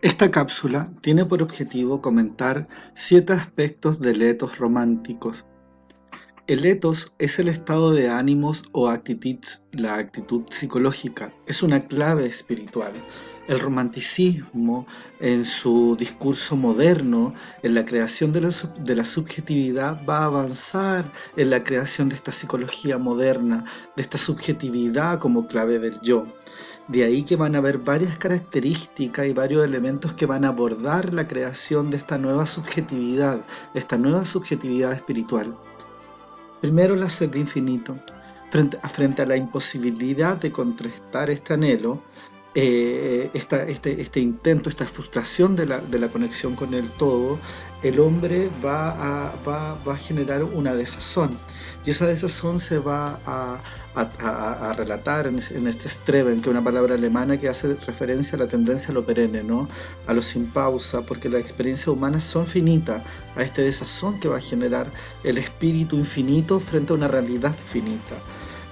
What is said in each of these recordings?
Esta cápsula tiene por objetivo comentar 7 aspectos del etos románticos. El etos es el estado de ánimos o la actitud psicológica, es una clave espiritual. El romanticismo, en su discurso moderno, en la creación de la subjetividad, va a avanzar en la creación de esta psicología moderna, de esta subjetividad como clave del yo. De ahí que van a haber varias características y varios elementos que van a abordar la creación de esta nueva subjetividad espiritual. Primero, la sed de infinito. Frente a la imposibilidad de contrastar este anhelo, este intento, esta frustración de la conexión con el todo, el hombre va a generar una desazón. Y esa desazón se va a relatar en este Streben, que es una palabra alemana que hace referencia a la tendencia a lo perenne, ¿no? A lo sin pausa, porque las experiencias humanas son finitas, a este desazón que va a generar el espíritu infinito frente a una realidad finita.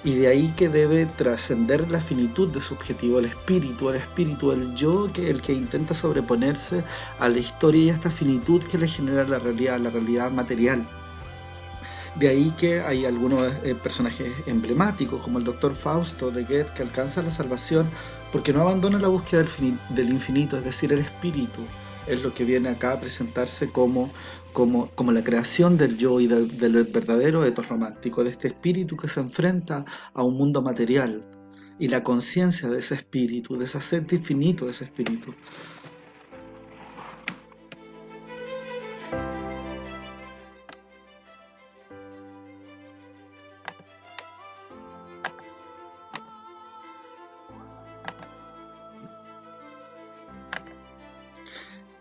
Y de ahí que debe trascender la finitud de su objetivo, el espíritu, el yo, el que intenta sobreponerse a la historia y a esta finitud que le genera la realidad material. De ahí que hay algunos personajes emblemáticos, como el doctor Fausto de Goethe, que alcanza la salvación porque no abandona la búsqueda del infinito, es decir, el espíritu. Es lo que viene acá a presentarse como la creación del yo y del verdadero etos romántico, de este espíritu que se enfrenta a un mundo material y la conciencia de ese espíritu, de ese ser infinito de ese espíritu.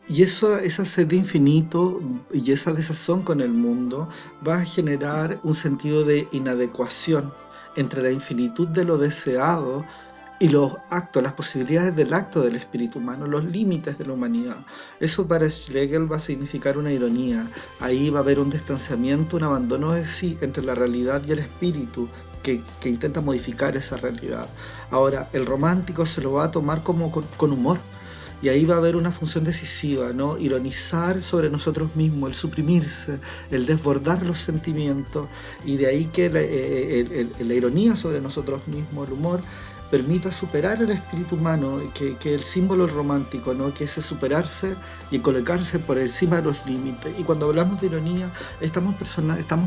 Y esa sed de infinito y esa desazón con el mundo va a generar un sentido de inadecuación entre la infinitud de lo deseado y los actos, las posibilidades del acto del espíritu humano, los límites de la humanidad. Eso para Schlegel va a significar una ironía. Ahí va a haber un distanciamiento, un abandono de sí entre la realidad y el espíritu que intenta modificar esa realidad. Ahora, el romántico se lo va a tomar como con humor. Y ahí va a haber una función decisiva, ¿no? Ironizar sobre nosotros mismos, el suprimirse, el desbordar los sentimientos, y de ahí que la ironía sobre nosotros mismos, el humor, permita superar el espíritu humano, que el símbolo romántico, ¿no? Que es superarse y colocarse por encima de los límites. Y cuando hablamos de ironía, estamos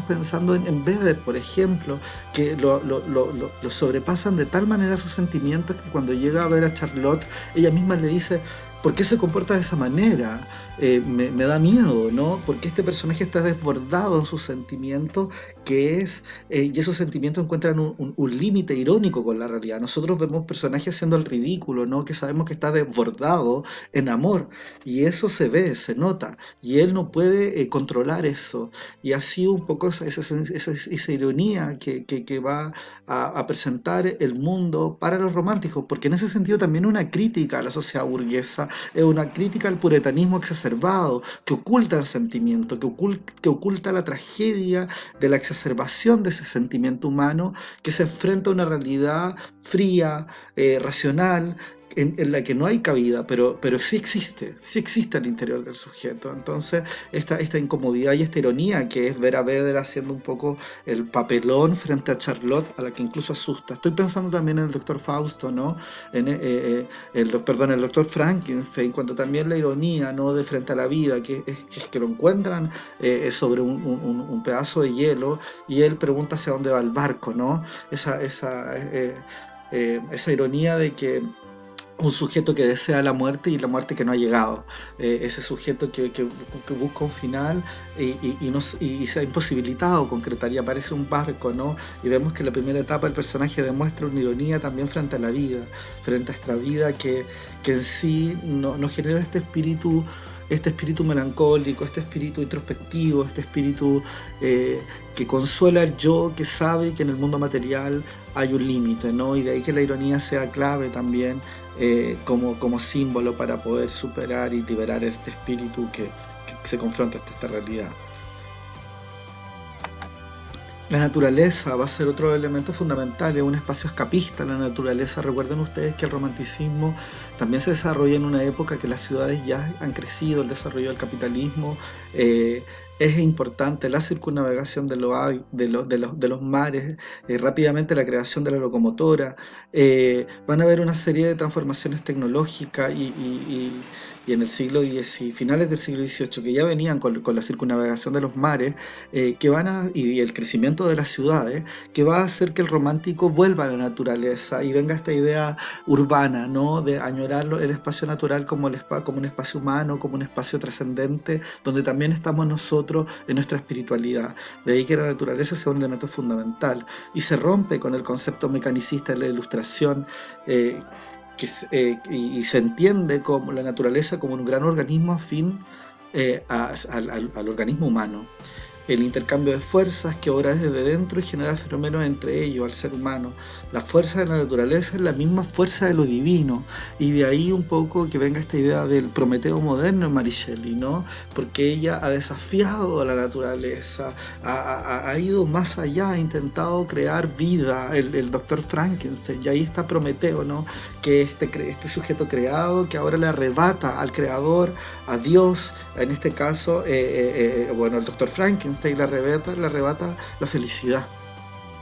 pensando en Beder, por ejemplo, que lo sobrepasan de tal manera sus sentimientos que cuando llega a ver a Charlotte, ella misma le dice: ¿por qué se comporta de esa manera? Me da miedo, ¿no? Porque este personaje está desbordado en sus sentimientos, y esos sentimientos encuentran un límite irónico con la realidad. Nosotros vemos personajes haciendo el ridículo, ¿no? Que sabemos que está desbordado en amor, y eso se ve, se nota, y él no puede controlar eso. Y así un poco esa ironía que va a presentar el mundo para los románticos, porque en ese sentido también una crítica a la sociedad burguesa, es una crítica al puritanismo exacerbado, que oculta el sentimiento, que oculta la tragedia de la exacerbación de ese sentimiento humano, que se enfrenta a una realidad fría, racional, en la que no hay cabida, pero sí existe al interior del sujeto. Entonces, esta incomodidad y esta ironía que es ver a Vedder haciendo un poco el papelón frente a Charlotte, a la que incluso asusta. Estoy pensando también en el doctor Fausto, ¿no? El doctor Frankenstein, cuando también la ironía, ¿no? De frente a la vida, es que lo encuentran sobre un pedazo de hielo, y él pregunta hacia dónde va el barco, ¿no? Esa ironía de que un sujeto que desea la muerte y la muerte que no ha llegado, ese sujeto que busca un final y se ha imposibilitado concretar, y aparece un barco, ¿no? Y vemos que en la primera etapa el personaje demuestra una ironía también frente a la vida, frente a esta vida que en sí no genera este espíritu melancólico, este espíritu introspectivo, este espíritu que consuela al yo, que sabe que en el mundo material hay un límite, ¿no? Y de ahí que la ironía sea clave también como símbolo para poder superar y liberar este espíritu que se confronta ante esta realidad. La naturaleza va a ser otro elemento fundamental, es un espacio escapista. La naturaleza, recuerden ustedes que el romanticismo también se desarrolla en una época que las ciudades ya han crecido, el desarrollo del capitalismo, eh, es importante la circunnavegación de los mares, rápidamente la creación de la locomotora, van a haber una serie de transformaciones tecnológicas y en el siglo X y finales del siglo XVIII que ya venían con la circunnavegación de los mares, y el crecimiento de las ciudades, que va a hacer que el romántico vuelva a la naturaleza y venga esta idea urbana, ¿no? De añorar el espacio natural como, como un espacio humano, como un espacio trascendente, donde también estamos nosotros en nuestra espiritualidad. De ahí que la naturaleza sea un elemento fundamental y se rompe con el concepto mecanicista de la ilustración. Y se entiende como la naturaleza como un gran organismo afín al organismo humano. El intercambio de fuerzas que obra desde dentro y genera fenómenos entre ellos, al ser humano. La fuerza de la naturaleza es la misma fuerza de lo divino, y de ahí un poco que venga esta idea del Prometeo moderno en Mary Shelley, ¿no? Porque ella ha desafiado a la naturaleza, ha ido más allá, ha intentado crear vida, el doctor Frankenstein, y ahí está Prometeo, ¿no? Que este sujeto creado que ahora le arrebata al creador, a Dios, en este caso, bueno, el doctor Frankenstein le arrebata la felicidad.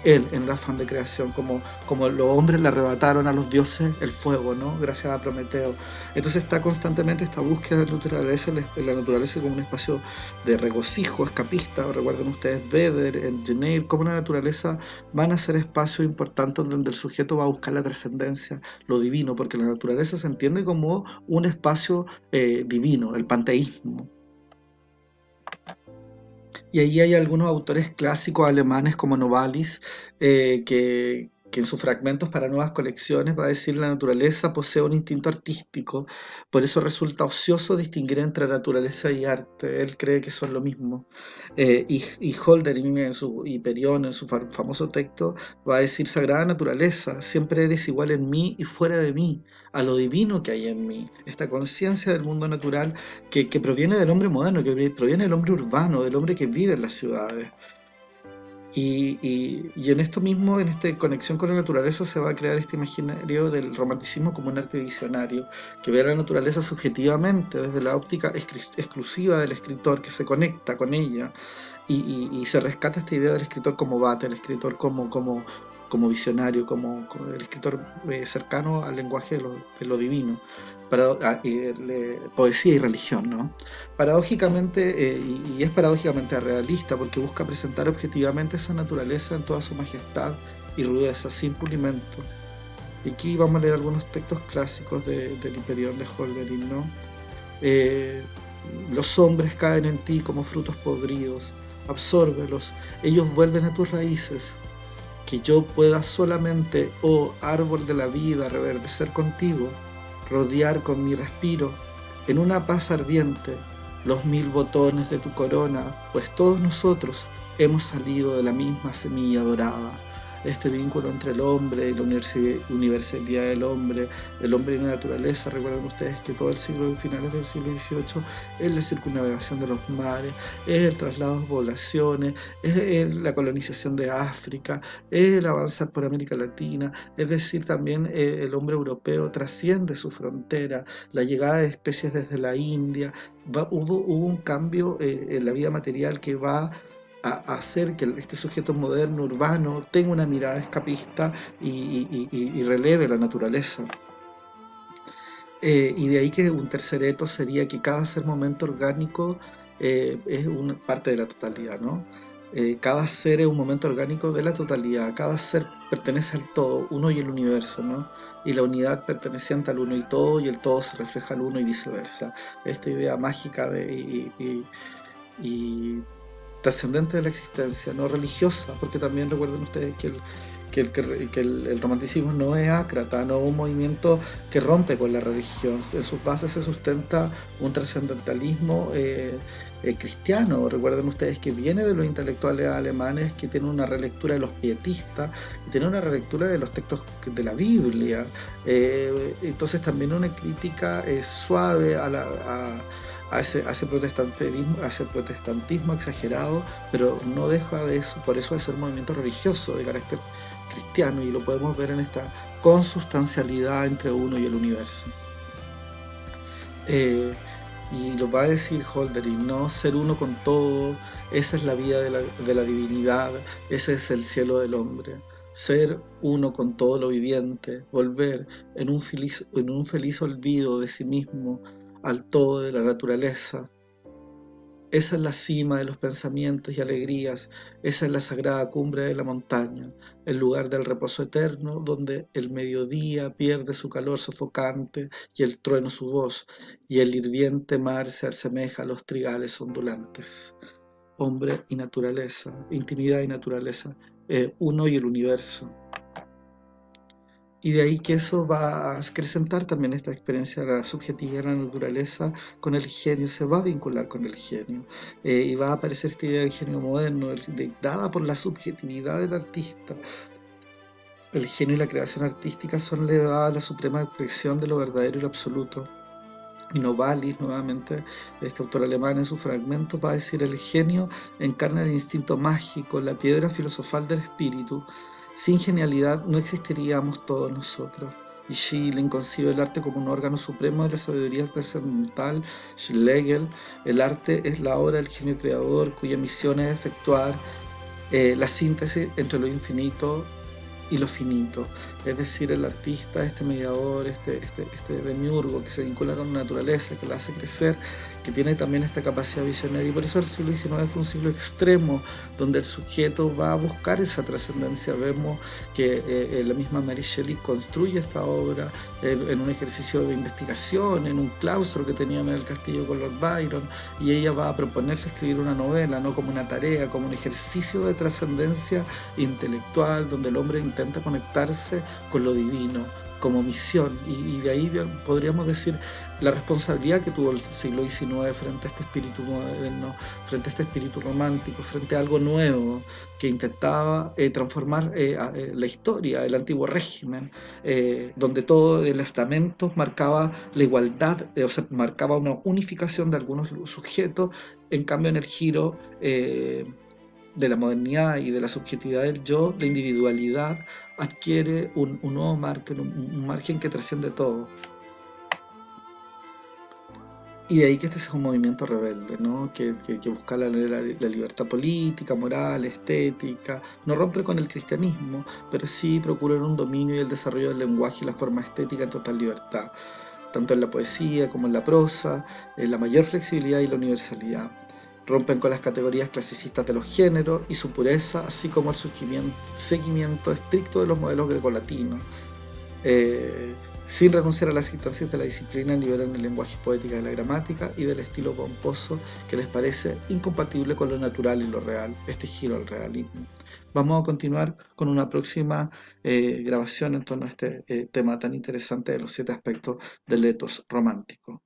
Él, en el afán de creación, como los hombres le arrebataron a los dioses el fuego, ¿no? Gracias a Prometeo. Entonces está constantemente esta búsqueda de la naturaleza como un espacio de regocijo, escapista. Recuerden ustedes Vedder, en Geneir, como la naturaleza van a ser espacios importantes donde el sujeto va a buscar la trascendencia, lo divino, porque la naturaleza se entiende como un espacio divino, el panteísmo. Y ahí hay algunos autores clásicos alemanes como Novalis, que en sus fragmentos para nuevas colecciones va a decir la naturaleza posee un instinto artístico, por eso resulta ocioso distinguir entre naturaleza y arte. Él cree que son lo mismo. Y Hölderlin en su Hiperión, en su famoso texto, va a decir sagrada naturaleza, siempre eres igual en mí y fuera de mí, a lo divino que hay en mí. Esta conciencia del mundo natural que proviene del hombre moderno, que proviene del hombre urbano, del hombre que vive en las ciudades. Y en esto mismo, en esta conexión con la naturaleza, se va a crear este imaginario del romanticismo como un arte visionario, que ve a la naturaleza subjetivamente, desde la óptica exclusiva del escritor, que se conecta con ella, y se rescata esta idea del escritor como bate, el escritor como visionario, como el escritor cercano al lenguaje de lo divino, poesía y religión, ¿no? Paradójicamente, y es paradójicamente realista porque busca presentar objetivamente esa naturaleza en toda su majestad y rudeza, sin pulimento. Y aquí vamos a leer algunos textos clásicos del Hiperión de Hölderlin, ¿no? Eh, los hombres caen en ti como frutos podridos, absórbelos, ellos vuelven a tus raíces, que yo pueda solamente, oh árbol de la vida, reverdecer contigo, rodear con mi respiro, en una paz ardiente, los 1000 botones de tu corona, pues todos nosotros hemos salido de la misma semilla dorada. Este vínculo entre el hombre y la universalidad del hombre y la naturaleza. Recuerden ustedes que todo el siglo, finales del siglo XVIII, es la circunnavegación de los mares, es el traslado de poblaciones, es la colonización de África, es el avanzar por América Latina, es decir, también el hombre europeo trasciende su frontera, la llegada de especies desde la India, hubo un cambio en la vida material que va a hacer que este sujeto moderno, urbano, tenga una mirada escapista y releve la naturaleza. Y de ahí que un tercer eto sería que cada ser momento orgánico es una parte de la totalidad, ¿no? Cada ser es un momento orgánico de la totalidad, cada ser pertenece al todo, uno y el universo, ¿no? Y la unidad perteneciente al uno y todo, y el todo se refleja al uno y viceversa. Esta idea mágica y trascendente de la existencia, no religiosa, porque también recuerden ustedes que el romanticismo no es ácrata, no es un movimiento que rompe con la religión. En sus bases se sustenta un trascendentalismo cristiano. Recuerden ustedes que viene de los intelectuales alemanes que tienen una relectura de los pietistas, que tienen una relectura de los textos de la Biblia. Entonces también una crítica suave a ese protestantismo exagerado, pero no deja de eso, por eso de ser un movimiento religioso de carácter cristiano, y lo podemos ver en esta consustancialidad entre uno y el universo. Eh, y lo va a decir Holderlin, ¿no? Ser uno con todo, esa es la vida de la divinidad, ese es el cielo del hombre. Ser uno con todo lo viviente, volver en un feliz olvido de sí mismo al todo de la naturaleza. Esa es la cima de los pensamientos y alegrías, esa es la sagrada cumbre de la montaña, el lugar del reposo eterno, donde el mediodía pierde su calor sofocante y el trueno su voz, y el hirviente mar se asemeja a los trigales ondulantes. Hombre y naturaleza, intimidad y naturaleza, uno y el universo. Y de ahí que eso va a acrecentar también esta experiencia de la subjetividad de la naturaleza con el genio, se va a vincular con el genio. Y va a aparecer esta idea del genio moderno, dada por la subjetividad del artista. El genio y la creación artística son elevadas a la suprema expresión de lo verdadero y lo absoluto. Y Novalis, nuevamente, este autor alemán en su fragmento, va a decir: el genio encarna el instinto mágico, la piedra filosofal del espíritu. Sin genialidad no existiríamos todos nosotros. Y Schilling concibe el arte como un órgano supremo de la sabiduría trascendental. Schlegel: el arte es la obra del genio creador, cuya misión es efectuar la síntesis entre lo infinito y lo finito, es decir, el artista, este mediador, este demiurgo que se vincula con la naturaleza, que la hace crecer, que tiene también esta capacidad visionaria, y por eso el siglo XIX fue un siglo extremo, donde el sujeto va a buscar esa trascendencia. Vemos que la misma Mary Shelley construye esta obra en un ejercicio de investigación, en un claustro que tenían en el castillo con Lord Byron, y ella va a proponerse escribir una novela, no como una tarea, como un ejercicio de trascendencia intelectual, donde el hombre intenta conectarse con lo divino como misión, y de ahí podríamos decir la responsabilidad que tuvo el siglo XIX frente a este espíritu moderno, frente a este espíritu romántico, frente a algo nuevo que intentaba transformar la historia, el antiguo régimen, donde todo el estamento marcaba la igualdad, o sea, marcaba una unificación de algunos sujetos. En cambio, en el giro de la modernidad y de la subjetividad del yo, la individualidad adquiere un nuevo margen, un margen que trasciende todo. Y de ahí que este sea un movimiento rebelde, ¿no? Que busca la libertad política, moral, estética, no rompe con el cristianismo, pero sí procura un dominio y el desarrollo del lenguaje y la forma estética en total libertad, tanto en la poesía como en la prosa, en la mayor flexibilidad y la universalidad. Rompen con las categorías clasicistas de los géneros y su pureza, así como el seguimiento estricto de los modelos grecolatinos. Eh, Sin renunciar a las instancias de la disciplina, liberan el lenguaje poético de la gramática y del estilo pomposo que les parece incompatible con lo natural y lo real, este giro al realismo. Vamos a continuar con una próxima grabación en torno a este tema tan interesante de los 7 aspectos del etos romántico.